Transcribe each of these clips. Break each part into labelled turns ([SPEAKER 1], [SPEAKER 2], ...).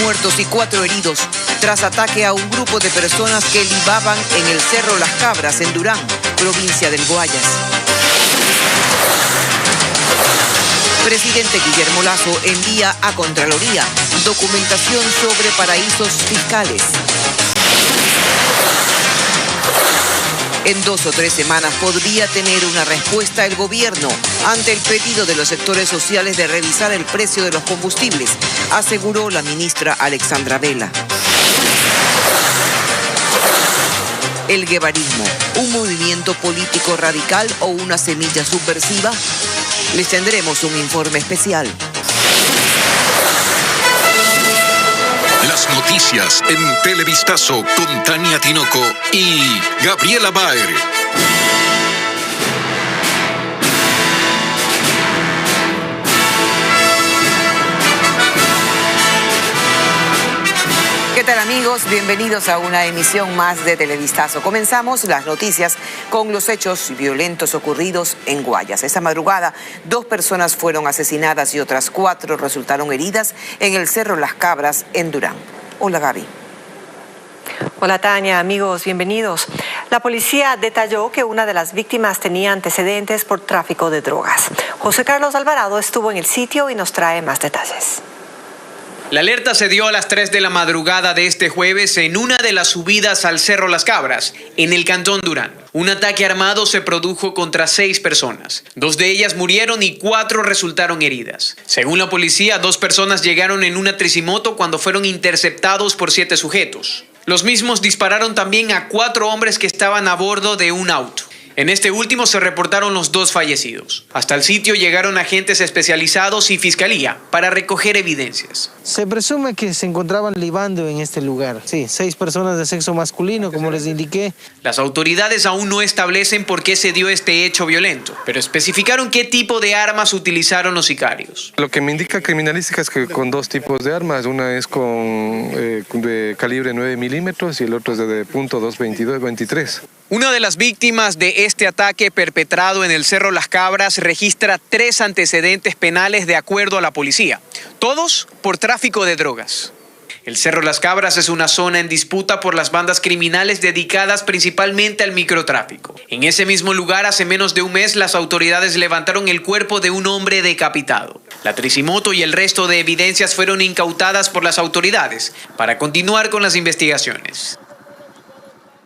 [SPEAKER 1] muertos y 4 heridos tras ataque a un grupo de personas que libaban en el Cerro Las Cabras, en Durán, provincia del Guayas. Presidente Guillermo Lasso envía a Contraloría documentación sobre paraísos fiscales. En 2 o 3 semanas podría tener una respuesta el gobierno ante el pedido de los sectores sociales de revisar el precio de los combustibles, aseguró la ministra Alexandra Vela. El guevarismo, un movimiento político radical o una semilla subversiva. Les tendremos un informe especial.
[SPEAKER 2] Las noticias en Televistazo con Tania Tinoco y Gabriela Baer.
[SPEAKER 1] ¿Qué tal, amigos? Bienvenidos a una emisión más de Televistazo. Comenzamos las noticias con los hechos violentos ocurridos en Guayas. Esta madrugada 2 personas fueron asesinadas y otras 4 resultaron heridas en el Cerro Las Cabras, en Durán. Hola, Gaby.
[SPEAKER 3] Hola, Tania, amigos, bienvenidos. La policía detalló que una de las víctimas tenía antecedentes por tráfico de drogas. José Carlos Alvarado estuvo en el sitio y nos trae más detalles.
[SPEAKER 4] La alerta se dio a las 3 de la madrugada de este jueves en una de las subidas al Cerro Las Cabras, en el cantón Durán. Un ataque armado se produjo contra 6 personas. 2 de ellas murieron y 4 resultaron heridas. Según la policía, 2 personas llegaron en una tricimoto cuando fueron interceptados por 7 sujetos. Los mismos dispararon también a 4 hombres que estaban a bordo de un auto. En este último se reportaron los 2 fallecidos. Hasta el sitio llegaron agentes especializados y fiscalía para recoger evidencias.
[SPEAKER 5] Se presume que se encontraban libando en este lugar. Sí, 6 personas de sexo masculino, como les indiqué.
[SPEAKER 4] Las autoridades aún no establecen por qué se dio este hecho violento, pero especificaron qué tipo de armas utilizaron los sicarios.
[SPEAKER 6] Lo que me indica criminalística es que con 2 tipos de armas. Una es de calibre 9 milímetros y el otro es de .222-23.
[SPEAKER 4] Una de las víctimas de este ataque perpetrado en el Cerro Las Cabras registra 3 antecedentes penales de acuerdo a la policía, todos por tráfico de drogas. El Cerro Las Cabras es una zona en disputa por las bandas criminales dedicadas principalmente al microtráfico. En ese mismo lugar, hace menos de un mes, las autoridades levantaron el cuerpo de un hombre decapitado. La tricimoto y el resto de evidencias fueron incautadas por las autoridades para continuar con las investigaciones.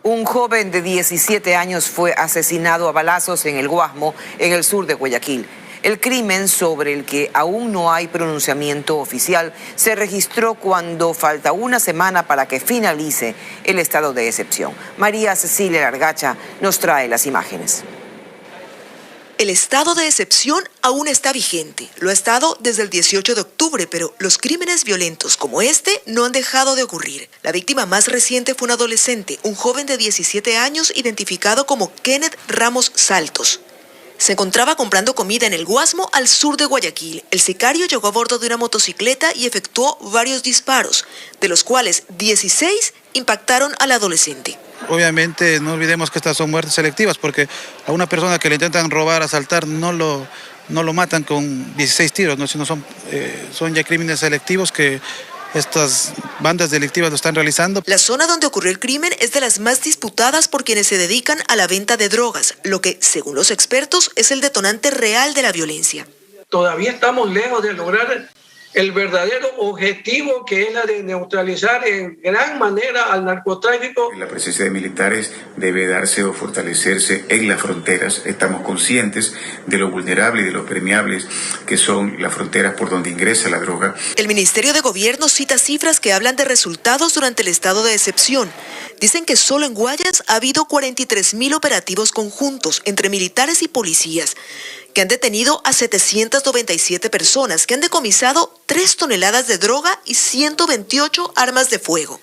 [SPEAKER 1] Un joven de 17 años fue asesinado a balazos en el Guasmo, en el sur de Guayaquil. El crimen, sobre el que aún no hay pronunciamiento oficial, se registró cuando falta una semana para que finalice el estado de excepción. María Cecilia Largacha nos trae las imágenes.
[SPEAKER 7] El estado de excepción aún está vigente. Lo ha estado desde el 18 de octubre, pero los crímenes violentos como este no han dejado de ocurrir. La víctima más reciente fue un adolescente, un joven de 17 años identificado como Kenneth Ramos Saltos. Se encontraba comprando comida en el Guasmo, al sur de Guayaquil. El sicario llegó a bordo de una motocicleta y efectuó varios disparos, de los cuales 16 impactaron al adolescente.
[SPEAKER 8] Obviamente no olvidemos que estas son muertes selectivas, porque a una persona que le intentan robar, asaltar, no lo matan con 16 tiros, ¿no? Sino son ya crímenes selectivos que estas bandas delictivas lo están realizando.
[SPEAKER 7] La zona donde ocurrió el crimen es de las más disputadas por quienes se dedican a la venta de drogas, lo que, según los expertos, es el detonante real de la violencia.
[SPEAKER 9] Todavía estamos lejos de lograr el verdadero objetivo, que es la de neutralizar en gran manera al narcotráfico.
[SPEAKER 10] La presencia de militares debe darse o fortalecerse en las fronteras. Estamos conscientes de lo vulnerable y de lo permeables que son las fronteras por donde ingresa la droga.
[SPEAKER 7] El Ministerio de Gobierno cita cifras que hablan de resultados durante el estado de excepción. Dicen que solo en Guayas ha habido 43.000 operativos conjuntos entre militares y policías, que han detenido a 797 personas, que han decomisado 3 toneladas de droga y 128 armas de fuego.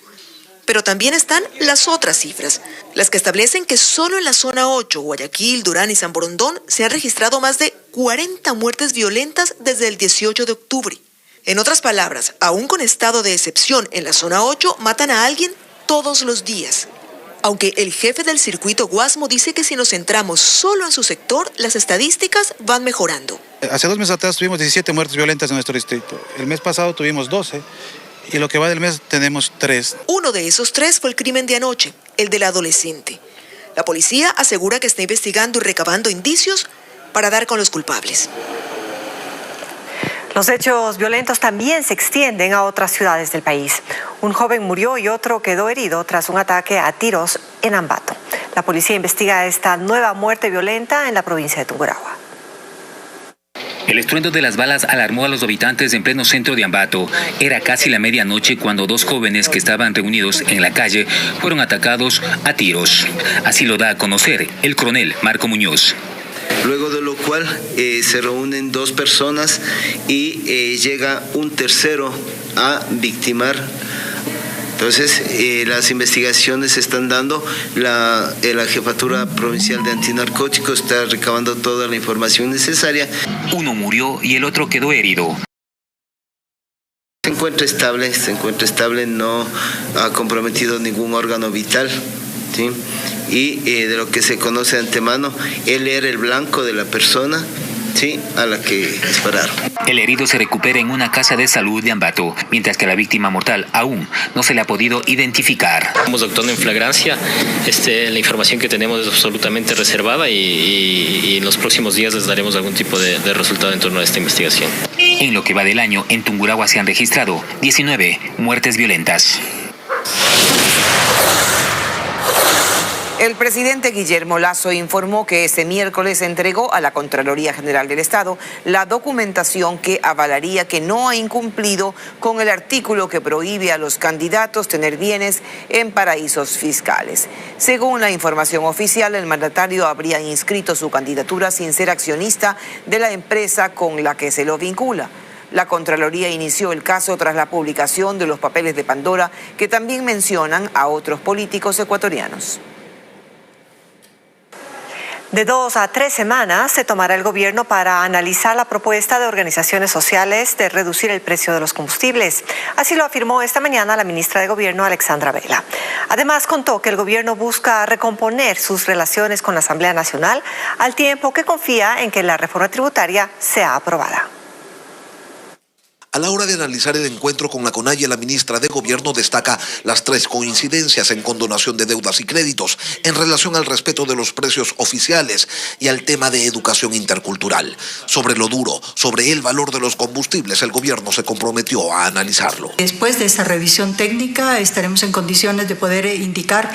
[SPEAKER 7] Pero también están las otras cifras, las que establecen que solo en la zona 8, Guayaquil, Durán y San Borondón, se han registrado más de 40 muertes violentas desde el 18 de octubre. En otras palabras, aún con estado de excepción en la zona 8, matan a alguien todos los días. Aunque el jefe del circuito Guasmo dice que si nos centramos solo en su sector, las estadísticas van mejorando.
[SPEAKER 8] Hace 2 meses atrás tuvimos 17 muertes violentas en nuestro distrito. El mes pasado tuvimos 12 y lo que va del mes tenemos 3.
[SPEAKER 7] Uno de esos 3 fue el crimen de anoche, el del adolescente. La policía asegura que está investigando y recabando indicios para dar con los culpables.
[SPEAKER 3] Los hechos violentos también se extienden a otras ciudades del país. Un joven murió y otro quedó herido tras un ataque a tiros en Ambato. La policía investiga esta nueva muerte violenta en la provincia de Tungurahua.
[SPEAKER 11] El estruendo de las balas alarmó a los habitantes en pleno centro de Ambato. Era casi la medianoche cuando 2 jóvenes que estaban reunidos en la calle fueron atacados a tiros. Así lo da a conocer el coronel Marco Muñoz.
[SPEAKER 12] Luego de lo cual se reúnen 2 personas y llega un tercero a victimar. Entonces, las investigaciones se están dando, la Jefatura Provincial de Antinarcóticos está recabando toda la información necesaria.
[SPEAKER 11] Uno murió y el otro quedó herido.
[SPEAKER 12] Se encuentra estable, no ha comprometido ningún órgano vital, ¿sí? Y de lo que se conoce de antemano, él era el blanco de la persona, sí, a la que dispararon.
[SPEAKER 11] El herido se recupera en una casa de salud de Ambato, mientras que la víctima mortal aún no se le ha podido identificar.
[SPEAKER 13] Estamos actuando en flagrancia. La información que tenemos es absolutamente reservada y en los próximos días les daremos algún tipo de resultado en torno a esta investigación.
[SPEAKER 11] En lo que va del año, en Tungurahua se han registrado 19 muertes violentas.
[SPEAKER 1] El presidente Guillermo Lasso informó que este miércoles entregó a la Contraloría General del Estado la documentación que avalaría que no ha incumplido con el artículo que prohíbe a los candidatos tener bienes en paraísos fiscales. Según la información oficial, el mandatario habría inscrito su candidatura sin ser accionista de la empresa con la que se lo vincula. La Contraloría inició el caso tras la publicación de los papeles de Pandora, que también mencionan a otros políticos ecuatorianos.
[SPEAKER 3] De 2 a 3 semanas se tomará el gobierno para analizar la propuesta de organizaciones sociales de reducir el precio de los combustibles. Así lo afirmó esta mañana la ministra de Gobierno, Alexandra Vela. Además, contó que el gobierno busca recomponer sus relaciones con la Asamblea Nacional al tiempo que confía en que la reforma tributaria sea aprobada.
[SPEAKER 14] A la hora de analizar el encuentro con la CONAIE, la ministra de Gobierno destaca las 3 coincidencias en condonación de deudas y créditos en relación al respeto de los precios oficiales y al tema de educación intercultural. Sobre lo duro, sobre el valor de los combustibles, el gobierno se comprometió a analizarlo.
[SPEAKER 15] Después de esa revisión técnica estaremos en condiciones de poder indicar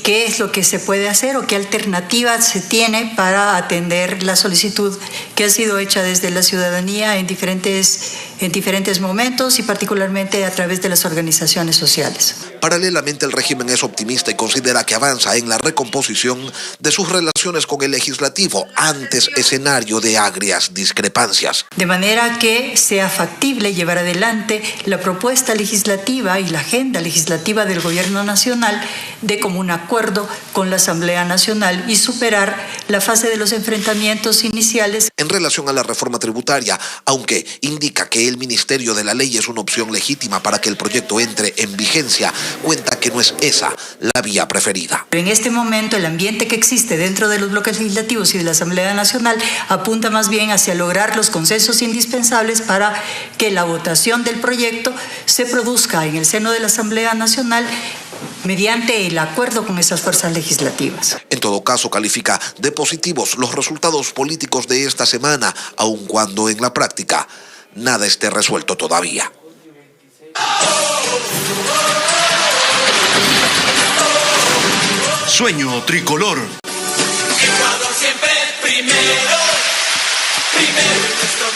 [SPEAKER 15] qué es lo que se puede hacer o qué alternativas se tiene para atender la solicitud que ha sido hecha desde la ciudadanía en diferentes momentos y particularmente a través de las organizaciones sociales.
[SPEAKER 14] Paralelamente, el régimen es optimista y considera que avanza en la recomposición de sus relaciones con el legislativo, antes escenario de agrias discrepancias.
[SPEAKER 15] De manera que sea factible llevar adelante la propuesta legislativa y la agenda legislativa del Gobierno Nacional de común acuerdo con la Asamblea Nacional y superar la fase de los enfrentamientos iniciales.
[SPEAKER 14] En relación a la reforma tributaria, aunque indica que el Ministerio de la Ley es una opción legítima para que el proyecto entre en vigencia, cuenta que no es esa la vía preferida.
[SPEAKER 15] En este momento el ambiente que existe dentro de los bloques legislativos y de la Asamblea Nacional apunta más bien hacia lograr los consensos indispensables para que la votación del proyecto se produzca en el seno de la Asamblea Nacional mediante el acuerdo con esas fuerzas legislativas.
[SPEAKER 14] En todo caso, califica de positivos los resultados políticos de esta semana, aun cuando en la práctica nada esté resuelto todavía.
[SPEAKER 16] Sueño tricolor.
[SPEAKER 17] Ecuador siempre primero.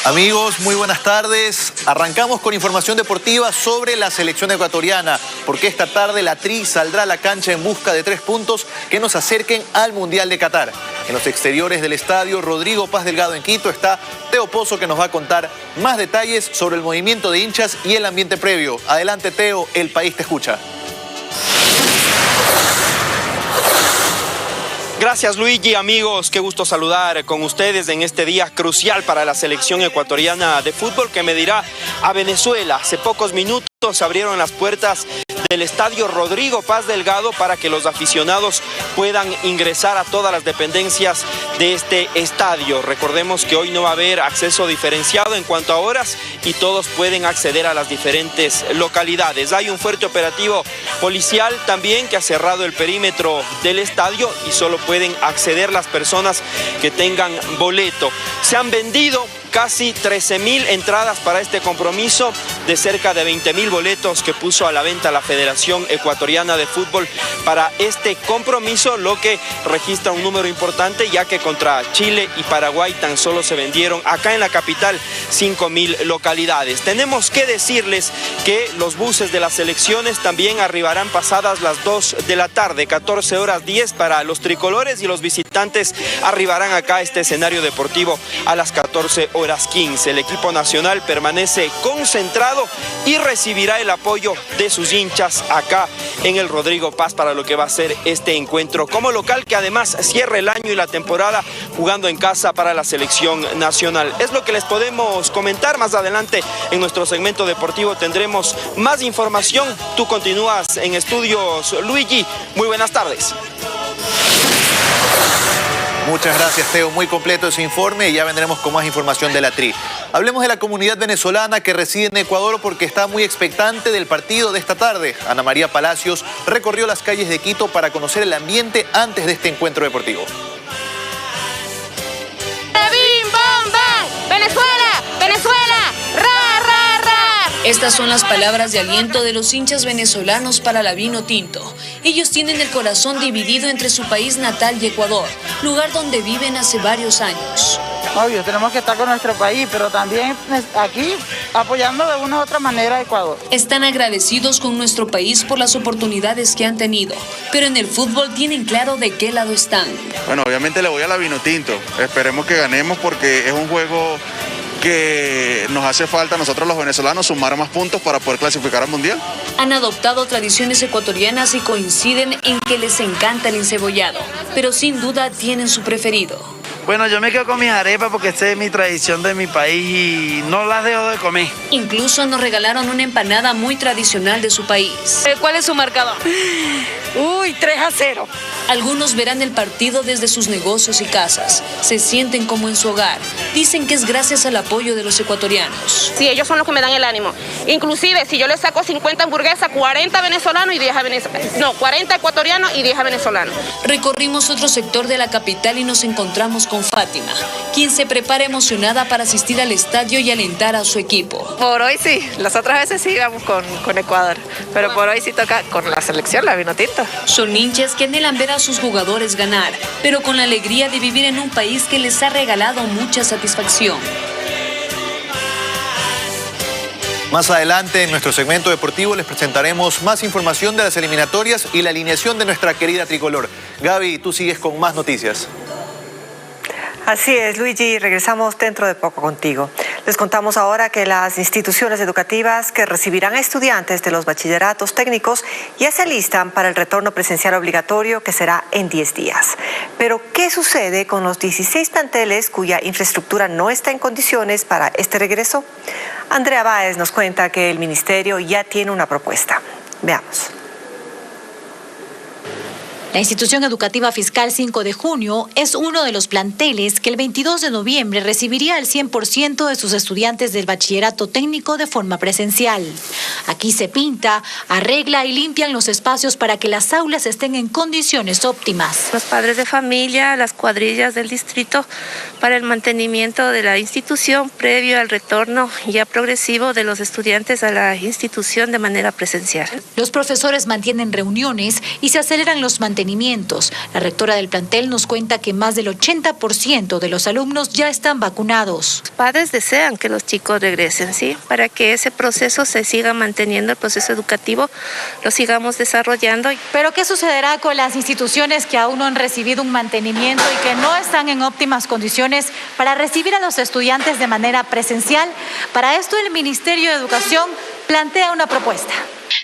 [SPEAKER 18] Amigos, muy buenas tardes. Arrancamos con información deportiva sobre la selección ecuatoriana, porque esta tarde la Tri saldrá a la cancha en busca de 3 puntos que nos acerquen al Mundial de Qatar. En los exteriores del estadio Rodrigo Paz Delgado en Quito está Teo Pozo, que nos va a contar más detalles sobre el movimiento de hinchas y el ambiente previo. Adelante, Teo, el país te escucha.
[SPEAKER 19] Gracias, Luigi. Amigos, qué gusto saludar con ustedes en este día crucial para la selección ecuatoriana de fútbol que medirá a Venezuela. Hace pocos minutos se abrieron las puertas del estadio Rodrigo Paz Delgado para que los aficionados puedan ingresar a todas las dependencias de este estadio. Recordemos que hoy no va a haber acceso diferenciado en cuanto a horas y todos pueden acceder a las diferentes localidades. Hay un fuerte operativo policial también que ha cerrado el perímetro del estadio y solo pueden acceder las personas que tengan boleto. Se han vendido casi 13.000 entradas para este compromiso de cerca de 20.000 boletos que puso a la venta la Federación Ecuatoriana de Fútbol para este compromiso, lo que registra un número importante ya que contra Chile y Paraguay tan solo se vendieron acá en la capital 5.000 localidades. Tenemos que decirles que los buses de las selecciones también arribarán pasadas las 2 de la tarde, 14:10 para los tricolores, y los visitantes arribarán acá a este escenario deportivo a las 14:15. El equipo nacional permanece concentrado y recibirá el apoyo de sus hinchas acá en el Rodrigo Paz para lo que va a ser este encuentro como local, que además cierra el año y la temporada jugando en casa para la selección nacional. Es lo que les podemos comentar. Más adelante en nuestro segmento deportivo tendremos más información. Tú continúas en estudios, Luigi. Muy buenas tardes.
[SPEAKER 18] Muchas gracias, Teo. Muy completo ese informe y ya vendremos con más información de la TRI. Hablemos de la comunidad venezolana que reside en Ecuador porque está muy expectante del partido de esta tarde. Ana María Palacios recorrió las calles de Quito para conocer el ambiente antes de este encuentro deportivo.
[SPEAKER 16] ¡Bim, bom, bam! ¡Venezuela! ¡Venezuela! ¡Ra, ra, ra!
[SPEAKER 20] Estas son las palabras de aliento de los hinchas venezolanos para la Vinotinto. Ellos tienen el corazón dividido entre su país natal y Ecuador, lugar donde viven hace varios años.
[SPEAKER 21] Obvio, tenemos que estar con nuestro país, pero también aquí apoyando de una u otra manera a Ecuador.
[SPEAKER 20] Están agradecidos con nuestro país por las oportunidades que han tenido, pero en el fútbol tienen claro de qué lado están.
[SPEAKER 22] Bueno, obviamente le voy a la Vinotinto. Esperemos que ganemos porque es un juego que nos hace falta a nosotros los venezolanos sumar más puntos para poder clasificar al Mundial.
[SPEAKER 20] Han adoptado tradiciones ecuatorianas y coinciden en que les encanta el encebollado, pero sin duda tienen su preferido.
[SPEAKER 21] Bueno, yo me quedo con mis arepas porque esta es mi tradición de mi país y no las dejo de comer.
[SPEAKER 20] Incluso nos regalaron una empanada muy tradicional de su país.
[SPEAKER 16] ¿Cuál es su marcador?
[SPEAKER 20] Uy, 3-0. Algunos verán el partido desde sus negocios y casas. Se sienten como en su hogar. Dicen que es gracias al apoyo de los ecuatorianos.
[SPEAKER 16] Sí, ellos son los que me dan el ánimo. Inclusive, si yo les saco 50 hamburguesas, 40 venezolanos y 10 40 ecuatorianos y 10 venezolanos.
[SPEAKER 20] Recorrimos otro sector de la capital y nos encontramos con Fátima, quien se prepara emocionada para asistir al estadio y alentar a su equipo.
[SPEAKER 23] Por hoy sí, las otras veces sí íbamos con Ecuador, pero por hoy sí toca con la selección, la Vinotinto.
[SPEAKER 20] Son hinchas que anhelan ver a sus jugadores ganar, pero con la alegría de vivir en un país que les ha regalado mucha satisfacción.
[SPEAKER 18] Más adelante en nuestro segmento deportivo les presentaremos más información de las eliminatorias y la alineación de nuestra querida tricolor. Gaby, tú sigues con más noticias.
[SPEAKER 3] Así es, Luigi, regresamos dentro de poco contigo. Les contamos ahora que las instituciones educativas que recibirán a estudiantes de los bachilleratos técnicos ya se alistan para el retorno presencial obligatorio que será en 10 días. Pero, ¿qué sucede con los 16 planteles cuya infraestructura no está en condiciones para este regreso? Andrea Báez nos cuenta que el ministerio ya tiene una propuesta. Veamos.
[SPEAKER 24] La institución educativa Fiscal 5 de Junio es uno de los planteles que el 22 de noviembre recibiría el 100% de sus estudiantes del bachillerato técnico de forma presencial. Aquí se pinta, arregla y limpian los espacios para que las aulas estén en condiciones óptimas.
[SPEAKER 25] Los padres de familia, las cuadrillas del distrito para el mantenimiento de la institución previo al retorno ya progresivo de los estudiantes a la institución de manera presencial.
[SPEAKER 24] Los profesores mantienen reuniones y se aceleran los mantenimientos. La rectora del plantel nos cuenta que más del 80% de los alumnos ya están vacunados.
[SPEAKER 25] Los padres desean que los chicos regresen, ¿sí? Para que ese proceso se siga manteniendo, el proceso educativo lo sigamos desarrollando.
[SPEAKER 24] Pero ¿qué sucederá con las instituciones que aún no han recibido un mantenimiento y que no están en óptimas condiciones para recibir a los estudiantes de manera presencial? Para esto el Ministerio de Educación plantea una propuesta.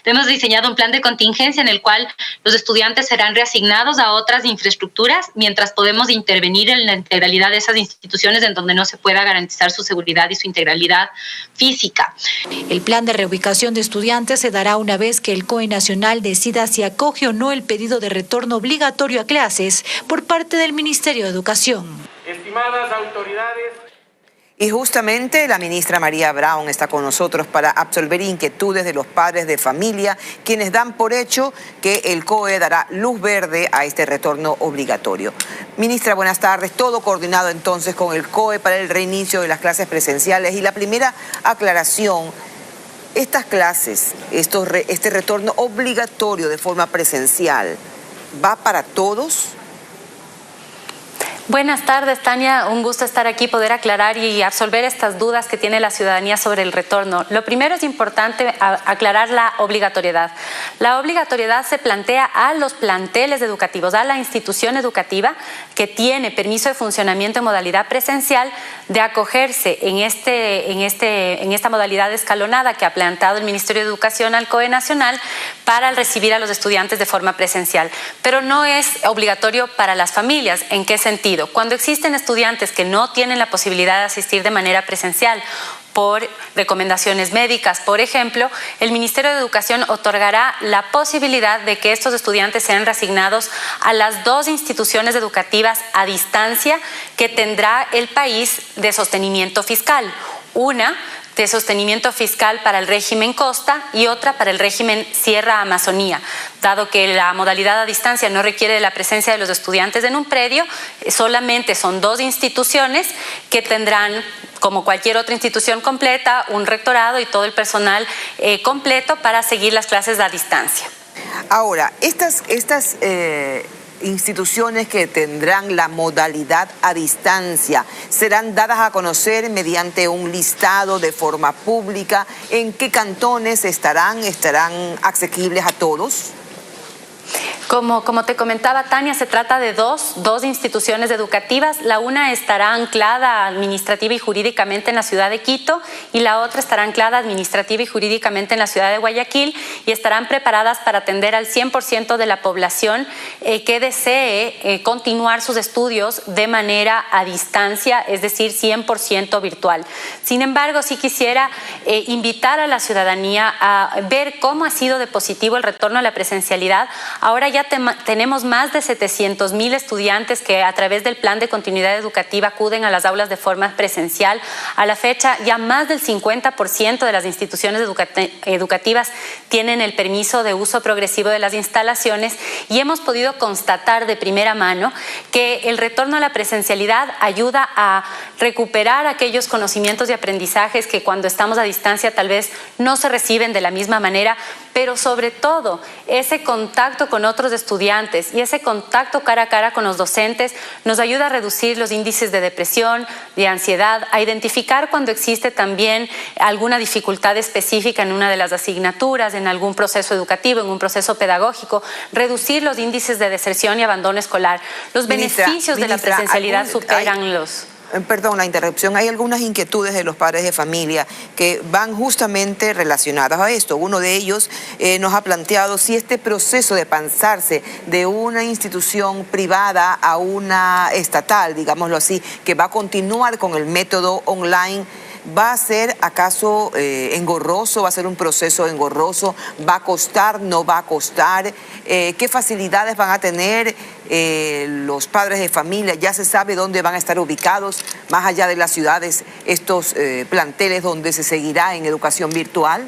[SPEAKER 2] hemos diseñado un plan de contingencia en el cual los estudiantes serán reasignados a otras infraestructuras mientras podemos intervenir en la integralidad de esas instituciones en donde no se pueda garantizar su seguridad y su integralidad física.
[SPEAKER 24] El plan de reubicación de estudiantes se dará una vez que el COE Nacional decida si acoge o no el pedido de retorno obligatorio a clases por parte del Ministerio de Educación.
[SPEAKER 4] Estimadas autoridades.
[SPEAKER 1] Y justamente la ministra María Brown está con nosotros para absolver inquietudes de los padres de familia, quienes dan por hecho que el COE dará luz verde a este retorno obligatorio. Ministra, buenas tardes. Todo coordinado entonces con el COE para el reinicio de las clases presenciales. Y la primera aclaración, estas clases, este retorno obligatorio de forma presencial, ¿va para todos?
[SPEAKER 2] Buenas tardes, Tania. Un gusto estar aquí, poder aclarar y absolver estas dudas que tiene la ciudadanía sobre el retorno. Lo primero es importante aclarar la obligatoriedad. La obligatoriedad se plantea a los planteles educativos, a la institución educativa que tiene permiso de funcionamiento en modalidad presencial de acogerse en esta modalidad escalonada que ha planteado el Ministerio de Educación al COE Nacional para recibir a los estudiantes de forma presencial. Pero no es obligatorio para las familias. ¿En qué sentido? Cuando existen estudiantes que no tienen la posibilidad de asistir de manera presencial por recomendaciones médicas, por ejemplo, el Ministerio de Educación otorgará la posibilidad de que estos estudiantes sean reasignados a las 2 instituciones educativas a distancia que tendrá el país de sostenimiento fiscal. Una de sostenimiento fiscal para el régimen Costa y otra para el régimen Sierra Amazonía. Dado que la modalidad a distancia no requiere de la presencia de los estudiantes en un predio, solamente son 2 instituciones que tendrán, como cualquier otra institución completa, un rectorado y todo el personal completo para seguir las clases a distancia.
[SPEAKER 1] Ahora, estas instituciones que tendrán la modalidad a distancia serán dadas a conocer mediante un listado de forma pública. ¿En qué cantones estarán asequibles a todos?
[SPEAKER 2] Como te comentaba, Tania, se trata de dos instituciones educativas. La una estará anclada administrativa y jurídicamente en la ciudad de Quito y la otra estará anclada administrativa y jurídicamente en la ciudad de Guayaquil y estarán preparadas para atender al 100% de la población que desee continuar sus estudios de manera a distancia, es decir, 100% virtual. Sin embargo, sí quisiera invitar a la ciudadanía a ver cómo ha sido de positivo el retorno a la presencialidad. Ahora ya tenemos más de 700,000 estudiantes que a través del plan de continuidad educativa acuden a las aulas de forma presencial. A la fecha, ya más del 50% de las instituciones educativas tienen el permiso de uso progresivo de las instalaciones y hemos podido constatar de primera mano que el retorno a la presencialidad ayuda a recuperar aquellos conocimientos y aprendizajes que cuando estamos a distancia tal vez no se reciben de la misma manera, pero sobre todo ese contacto con otros estudiantes y ese contacto cara a cara con los docentes nos ayuda a reducir los índices de depresión, de ansiedad, a identificar cuando existe también alguna dificultad específica en una de las asignaturas, en algún proceso educativo, en un proceso pedagógico, reducir los índices de deserción y abandono escolar. Los beneficios de la presencialidad superan los...
[SPEAKER 1] Perdón la interrupción, hay algunas inquietudes de los padres de familia que van justamente relacionadas a esto. Uno de ellos nos ha planteado si este proceso de pasarse de una institución privada a una estatal, digámoslo así, que va a continuar con el método online, ¿va a ser acaso engorroso? ¿Va a ser un proceso engorroso? ¿Va a costar? ¿No va a costar? ¿Qué facilidades van a tener los padres de familia? ¿Ya se sabe dónde van a estar ubicados, más allá de las ciudades, estos planteles donde se seguirá en educación virtual?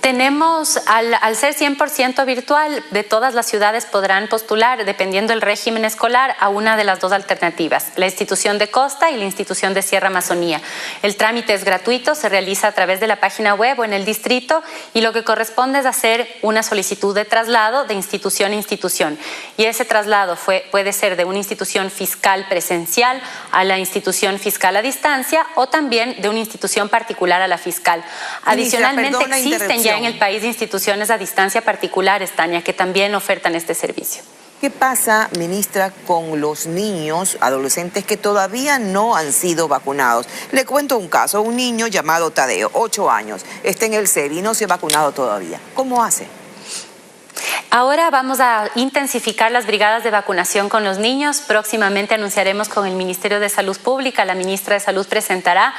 [SPEAKER 2] Tenemos, al ser 100% virtual, de todas las ciudades podrán postular, dependiendo del régimen escolar, a una de las 2 alternativas, la institución de Costa y la institución de Sierra Amazonía. El trámite es gratuito, se realiza a través de la página web o en el distrito y lo que corresponde es hacer una solicitud de traslado de institución a institución. Y ese traslado puede ser de una institución fiscal presencial a la institución fiscal a distancia o también de una institución particular a la fiscal. Adicionalmente, existen ya en el país instituciones a distancia particulares, Tania, que también ofertan este servicio.
[SPEAKER 1] ¿Qué pasa, ministra, con los niños, adolescentes que todavía no han sido vacunados? Le cuento un caso, un niño llamado Tadeo, 8 años, está en el CERI y no se ha vacunado todavía. ¿Cómo hace?
[SPEAKER 2] Ahora vamos a intensificar las brigadas de vacunación con los niños. Próximamente anunciaremos con el Ministerio de Salud Pública, la ministra de Salud presentará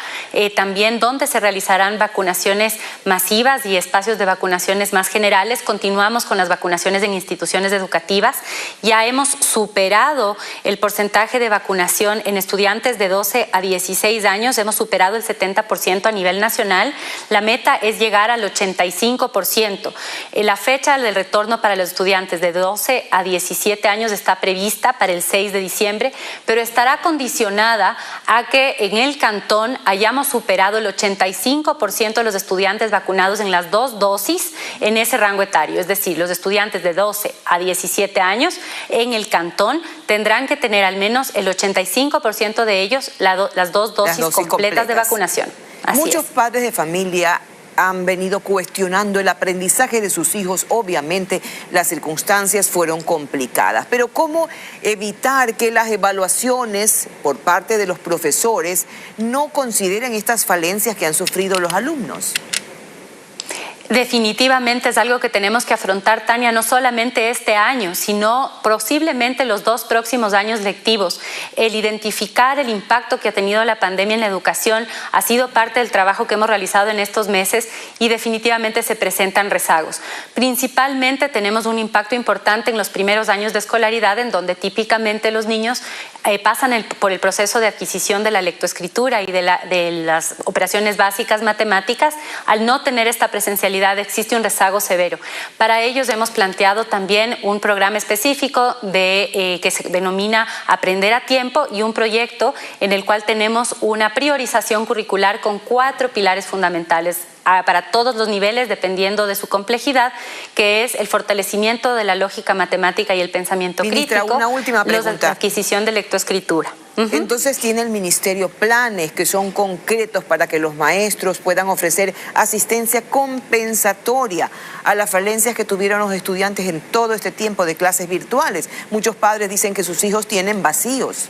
[SPEAKER 2] también dónde se realizarán vacunaciones masivas y espacios de vacunaciones más generales. Continuamos con las vacunaciones en instituciones educativas. Ya hemos superado el porcentaje de vacunación en estudiantes de 12 a 16 años. Hemos superado el 70% a nivel nacional. La meta es llegar al 85%. La fecha del retorno para los estudiantes de 12 a 17 años está prevista para el 6 de diciembre, pero estará condicionada a que en el cantón hayamos superado el 85% de los estudiantes vacunados en las 2 dosis en ese rango etario. Es decir, los estudiantes de 12 a 17 años en el cantón tendrán que tener al menos el 85% de ellos las 2 dosis completas de vacunación.
[SPEAKER 1] Muchos padres de familia han venido cuestionando el aprendizaje de sus hijos. Obviamente las circunstancias fueron complicadas, pero ¿cómo evitar que las evaluaciones por parte de los profesores no consideren estas falencias que han sufrido los alumnos?
[SPEAKER 2] Definitivamente es algo que tenemos que afrontar, Tania, no solamente este año, sino posiblemente los 2 próximos años lectivos. El identificar el impacto que ha tenido la pandemia en la educación ha sido parte del trabajo que hemos realizado en estos meses y definitivamente se presentan rezagos. Principalmente tenemos un impacto importante en los primeros años de escolaridad, en donde típicamente los niños pasan por el proceso de adquisición de la lectoescritura y de las operaciones básicas matemáticas. Al no tener esta presencialidad, existe un rezago severo. Para ellos hemos planteado también un programa específico que se denomina Aprender a Tiempo y un proyecto en el cual tenemos una priorización curricular con 4 pilares fundamentales para todos los niveles, dependiendo de su complejidad, que es el fortalecimiento de la lógica matemática y el pensamiento crítico,
[SPEAKER 1] una última pregunta.
[SPEAKER 2] La adquisición de lectoescritura.
[SPEAKER 1] Entonces, ¿tiene el Ministerio planes que son concretos para que los maestros puedan ofrecer asistencia compensatoria a las falencias que tuvieron los estudiantes en todo este tiempo de clases virtuales? Muchos padres dicen que sus hijos tienen vacíos.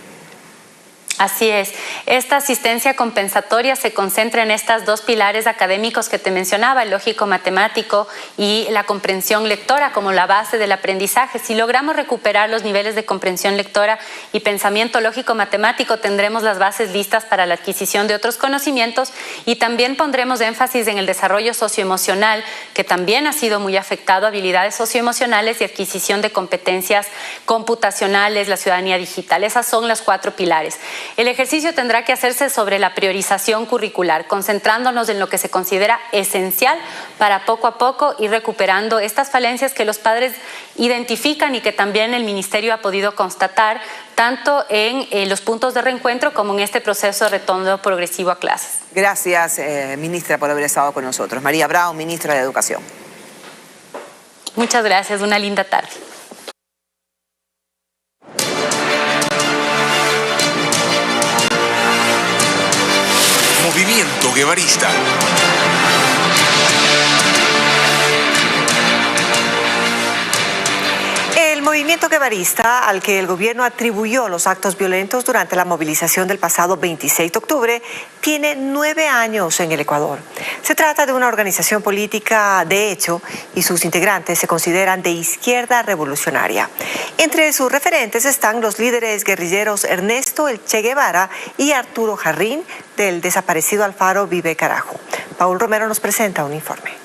[SPEAKER 2] Así es. Esta asistencia compensatoria se concentra en estos 2 pilares académicos que te mencionaba, el lógico-matemático y la comprensión lectora como la base del aprendizaje. Si logramos recuperar los niveles de comprensión lectora y pensamiento lógico-matemático, tendremos las bases listas para la adquisición de otros conocimientos y también pondremos énfasis en el desarrollo socioemocional, que también ha sido muy afectado, habilidades socioemocionales y adquisición de competencias computacionales, la ciudadanía digital. Esas son los 4 pilares. El ejercicio tendrá que hacerse sobre la priorización curricular, concentrándonos en lo que se considera esencial para poco a poco ir recuperando estas falencias que los padres identifican y que también el Ministerio ha podido constatar tanto en los puntos de reencuentro como en este proceso de retorno progresivo a clases.
[SPEAKER 1] Gracias, ministra, por haber estado con nosotros. María Brown, ministra de Educación.
[SPEAKER 2] Muchas gracias, una linda tarde.
[SPEAKER 5] Movimiento Guevarista.
[SPEAKER 3] El movimiento guevarista, al que el gobierno atribuyó los actos violentos durante la movilización del pasado 26 de octubre, tiene 9 años en el Ecuador. Se trata de una organización política de hecho y sus integrantes se consideran de izquierda revolucionaria. Entre sus referentes están los líderes guerrilleros Ernesto El Che Guevara y Arturo Jarrín, del desaparecido Alfaro Vive Carajo. Paul Romero nos presenta un informe.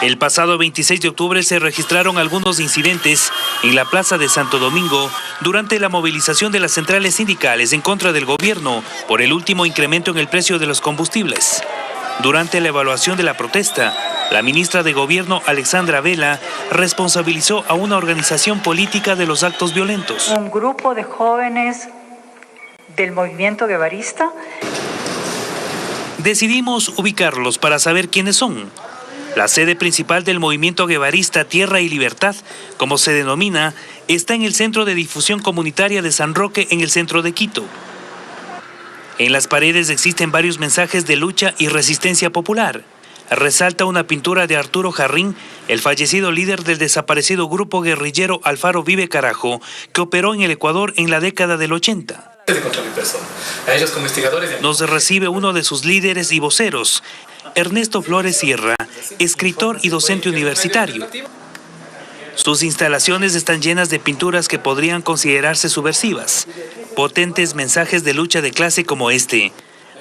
[SPEAKER 6] El pasado 26 de octubre se registraron algunos incidentes en la Plaza de Santo Domingo durante la movilización de las centrales sindicales en contra del gobierno por el último incremento en el precio de los combustibles. Durante la evaluación de la protesta, la ministra de Gobierno, Alexandra Vela, responsabilizó a una organización política de los actos violentos.
[SPEAKER 8] Un grupo de jóvenes del movimiento guevarista.
[SPEAKER 6] Decidimos ubicarlos para saber quiénes son. La sede principal del movimiento guevarista Tierra y Libertad, como se denomina, está en el Centro de Difusión Comunitaria de San Roque, en el centro de Quito. En las paredes existen varios mensajes de lucha y resistencia popular. resalta una pintura de Arturo Jarrín, el fallecido líder del desaparecido grupo guerrillero Alfaro Vive Carajo, que operó en el Ecuador en la década del 80.
[SPEAKER 5] A ellos como investigadores.
[SPEAKER 6] Nos recibe uno de sus líderes y voceros, Ernesto Flores Sierra, escritor y docente universitario. Sus instalaciones están llenas de pinturas que podrían considerarse subversivas. Potentes mensajes de lucha de clase como este.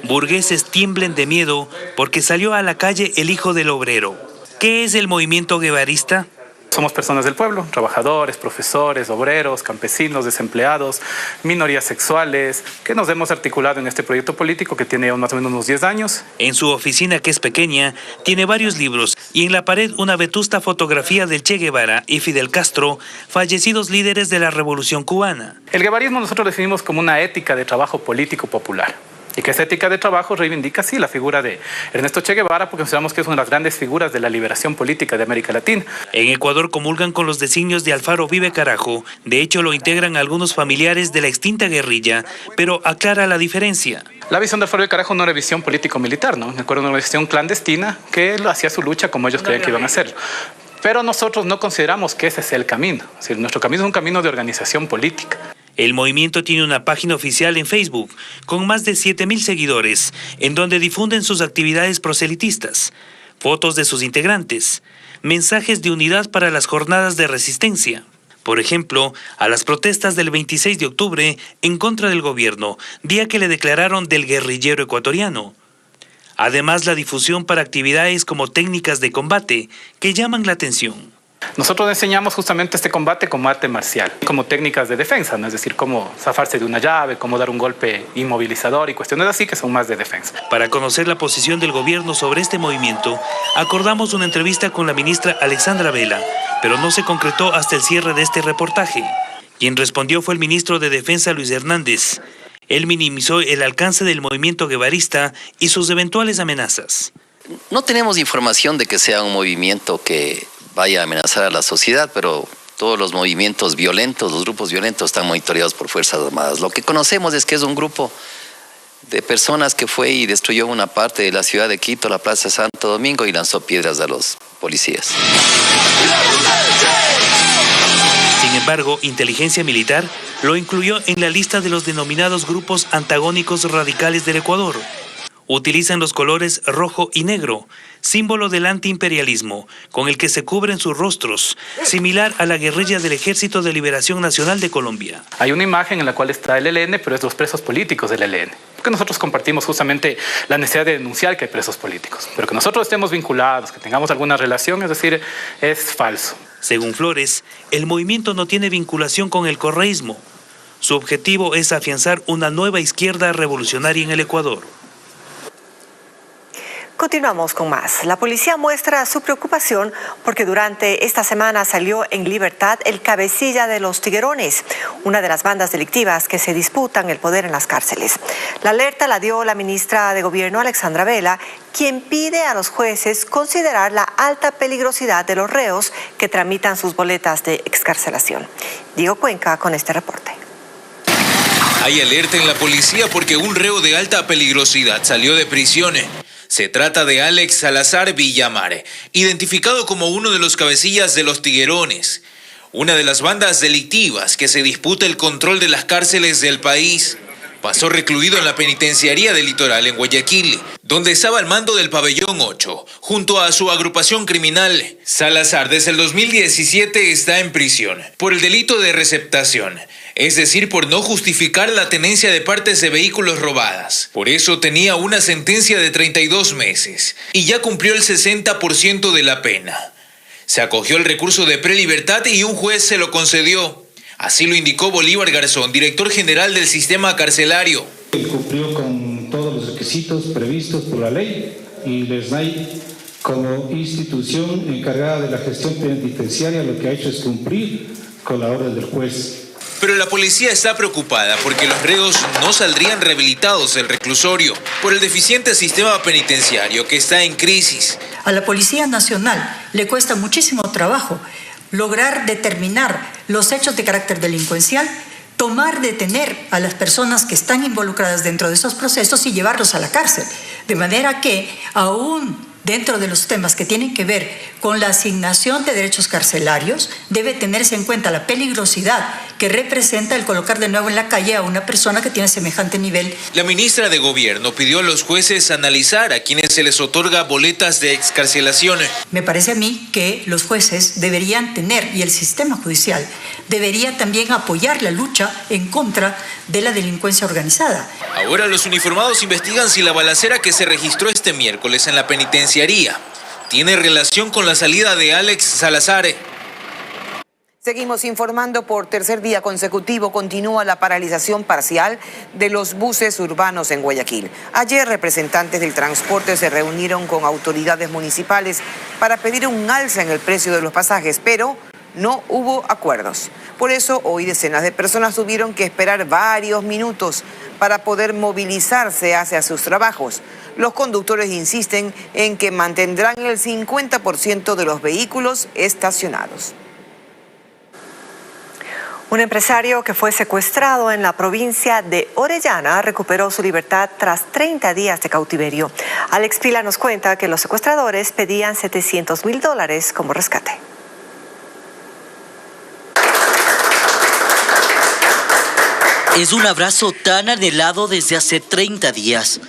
[SPEAKER 6] Burgueses tiemblen de miedo porque salió a la calle el hijo del obrero. ¿Qué es el movimiento guevarista?
[SPEAKER 5] Somos personas del pueblo, trabajadores, profesores, obreros, campesinos, desempleados, minorías sexuales, que nos hemos articulado en este proyecto político que tiene más o menos unos 10 años.
[SPEAKER 6] En su oficina, que es pequeña, tiene varios libros y en la pared una vetusta fotografía del Che Guevara y Fidel Castro, fallecidos líderes de la Revolución Cubana.
[SPEAKER 5] El guevarismo nosotros lo definimos como una ética de trabajo político popular. Y que esa ética de trabajo reivindica, sí, la figura de Ernesto Che Guevara, porque consideramos que es una de las grandes figuras de la liberación política de América Latina.
[SPEAKER 6] En Ecuador comulgan con los designios de Alfaro Vive Carajo. De hecho, lo integran algunos familiares de la extinta guerrilla, pero aclara la diferencia.
[SPEAKER 5] La visión de Alfaro Vive Carajo no era visión político-militar, ¿no? Me acuerdo de una visión clandestina que él hacía su lucha como ellos creían que iban a hacerlo. Pero nosotros no consideramos que ese sea el camino. Es decir, nuestro camino es un camino de organización política.
[SPEAKER 6] El movimiento tiene una página oficial en Facebook con más de 7,000 seguidores, en donde difunden sus actividades proselitistas, fotos de sus integrantes, mensajes de unidad para las jornadas de resistencia. Por ejemplo, a las protestas del 26 de octubre en contra del gobierno, día que le declararon del guerrillero ecuatoriano. Además, la difusión para actividades como técnicas de combate que llaman la atención.
[SPEAKER 5] Nosotros enseñamos justamente este combate como arte marcial, como técnicas de defensa, ¿no? Es decir, cómo zafarse de una llave, cómo dar un golpe inmovilizador y cuestiones así que son más de defensa.
[SPEAKER 6] Para conocer la posición del gobierno sobre este movimiento, acordamos una entrevista con la ministra Alexandra Vela, pero no se concretó hasta el cierre de este reportaje. Quien respondió fue el ministro de Defensa Luis Hernández. Él minimizó el alcance del movimiento guevarista y sus eventuales amenazas.
[SPEAKER 7] No tenemos información de que sea un movimiento que vaya a amenazar a la sociedad, pero todos los movimientos violentos, los grupos violentos están monitoreados por Fuerzas Armadas. Lo que conocemos es que es un grupo de personas que fue y destruyó una parte de la ciudad de Quito, la Plaza Santo Domingo, y lanzó piedras a los policías.
[SPEAKER 6] Sin embargo, Inteligencia Militar lo incluyó en la lista de los denominados grupos antagónicos radicales del Ecuador. Utilizan los colores rojo y negro, símbolo del antiimperialismo, con el que se cubren sus rostros, similar a la guerrilla del Ejército de Liberación Nacional de Colombia.
[SPEAKER 5] Hay una imagen en la cual está el ELN, pero es los presos políticos del ELN. Porque nosotros compartimos justamente la necesidad de denunciar que hay presos políticos. Pero que nosotros estemos vinculados, que tengamos alguna relación, es decir, es falso.
[SPEAKER 6] Según Flores, el movimiento no tiene vinculación con el correísmo. Su objetivo es afianzar una nueva izquierda revolucionaria en el Ecuador.
[SPEAKER 3] Continuamos con más. La policía muestra su preocupación porque durante esta semana salió en libertad el cabecilla de los Tiguerones, una de las bandas delictivas que se disputan el poder en las cárceles. La alerta la dio la ministra de Gobierno, Alexandra Vela, quien pide a los jueces considerar la alta peligrosidad de los reos que tramitan sus boletas de excarcelación. Diego Cuenca con este reporte.
[SPEAKER 9] Hay alerta en la policía porque un reo de alta peligrosidad salió de prisión. Se trata de Alex Salazar Villamar, identificado como uno de los cabecillas de los Tiguerones, una de las bandas delictivas que se disputa el control de las cárceles del país. Pasó recluido en la penitenciaría del Litoral en Guayaquil, donde estaba al mando del pabellón 8, junto a su agrupación criminal. Salazar desde el 2017 está en prisión por el delito de receptación, es decir, por no justificar la tenencia de partes de vehículos robadas. Por eso tenía una sentencia de 32 meses y ya cumplió el 60% de la pena. Se acogió al recurso de prelibertad y un juez se lo concedió. Así lo indicó Bolívar Garzón, director general del sistema carcelario.
[SPEAKER 10] Él cumplió con todos los requisitos previstos por la ley y el SNAI, como institución encargada de la gestión penitenciaria, lo que ha hecho es cumplir con la orden del juez.
[SPEAKER 9] Pero la policía está preocupada porque los reos no saldrían rehabilitados del reclusorio por el deficiente sistema penitenciario que está en crisis.
[SPEAKER 15] A la Policía Nacional le cuesta muchísimo trabajo lograr determinar los hechos de carácter delincuencial, detener a las personas que están involucradas dentro de esos procesos y llevarlos a la cárcel. De manera que aún dentro de los temas que tienen que ver con la asignación de derechos carcelarios, debe tenerse en cuenta la peligrosidad que representa el colocar de nuevo en la calle a una persona que tiene semejante nivel.
[SPEAKER 9] La ministra de Gobierno pidió a los jueces analizar a quienes se les otorga boletas de excarcelación.
[SPEAKER 15] Me parece a mí que los jueces deberían tener, y el sistema judicial debería también apoyar la lucha en contra de la delincuencia organizada.
[SPEAKER 9] Ahora los uniformados investigan si la balacera que se registró este miércoles en la penitenciaría tiene relación con la salida de Alex Salazar.
[SPEAKER 1] Seguimos informando. Por tercer día consecutivo continúa la paralización parcial de los buses urbanos en Guayaquil. Ayer representantes del transporte se reunieron con autoridades municipales para pedir un alza en el precio de los pasajes, pero no hubo acuerdos. Por eso hoy decenas de personas tuvieron que esperar varios minutos para poder movilizarse hacia sus trabajos. Los conductores insisten en que mantendrán el 50% de los vehículos estacionados.
[SPEAKER 3] Un empresario que fue secuestrado en la provincia de Orellana recuperó su libertad tras 30 días de cautiverio. Alex Pila nos cuenta que los secuestradores pedían $700,000 como rescate.
[SPEAKER 11] Es un abrazo tan anhelado desde hace 30 días.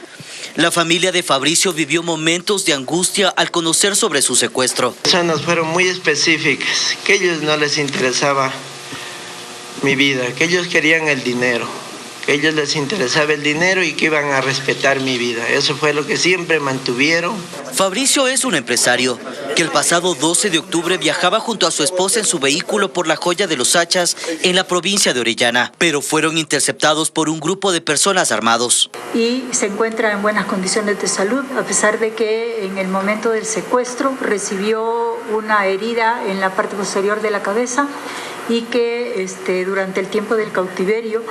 [SPEAKER 11] La familia de Fabricio vivió momentos de angustia al conocer sobre su secuestro.
[SPEAKER 12] Las personas fueron muy específicas, que a ellos no les interesaba mi vida, que ellos querían el dinero, que a ellos les interesaba el dinero y que iban a respetar mi vida. Eso fue lo que siempre mantuvieron.
[SPEAKER 11] Fabricio es un empresario que el pasado 12 de octubre viajaba junto a su esposa en su vehículo por la Joya de los Hachas en la provincia de Orellana, pero fueron interceptados por un grupo de personas armados.
[SPEAKER 15] Y se encuentra en buenas condiciones de salud, a pesar de que en el momento del secuestro recibió una herida en la parte posterior de la cabeza y que durante el tiempo del cautiverio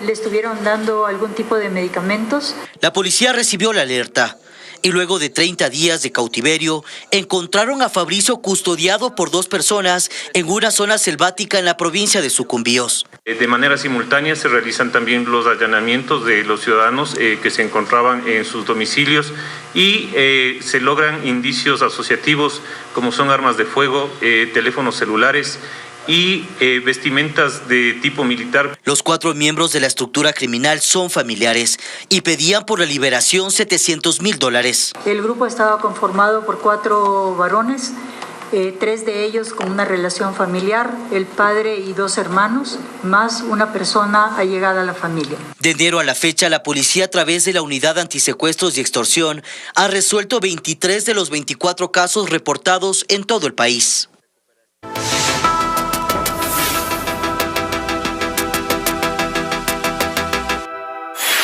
[SPEAKER 15] le estuvieron dando algún tipo de medicamentos.
[SPEAKER 11] La policía recibió la alerta y luego de 30 días de cautiverio encontraron a Fabricio custodiado por 2 personas en una zona selvática en la provincia de Sucumbíos.
[SPEAKER 13] De manera simultánea se realizan también los allanamientos de los ciudadanos que se encontraban en sus domicilios y se logran indicios asociativos como son armas de fuego, teléfonos celulares y vestimentas de tipo militar.
[SPEAKER 11] Los 4 miembros de la estructura criminal son familiares y pedían por la liberación $700,000.
[SPEAKER 15] El grupo estaba conformado por 4 varones, 3 de ellos con una relación familiar, el padre y 2 hermanos, más una persona allegada a la familia.
[SPEAKER 11] De enero a la fecha, la policía a través de la Unidad Antisecuestros y Extorsión ha resuelto 23 de los 24 casos reportados en todo el país.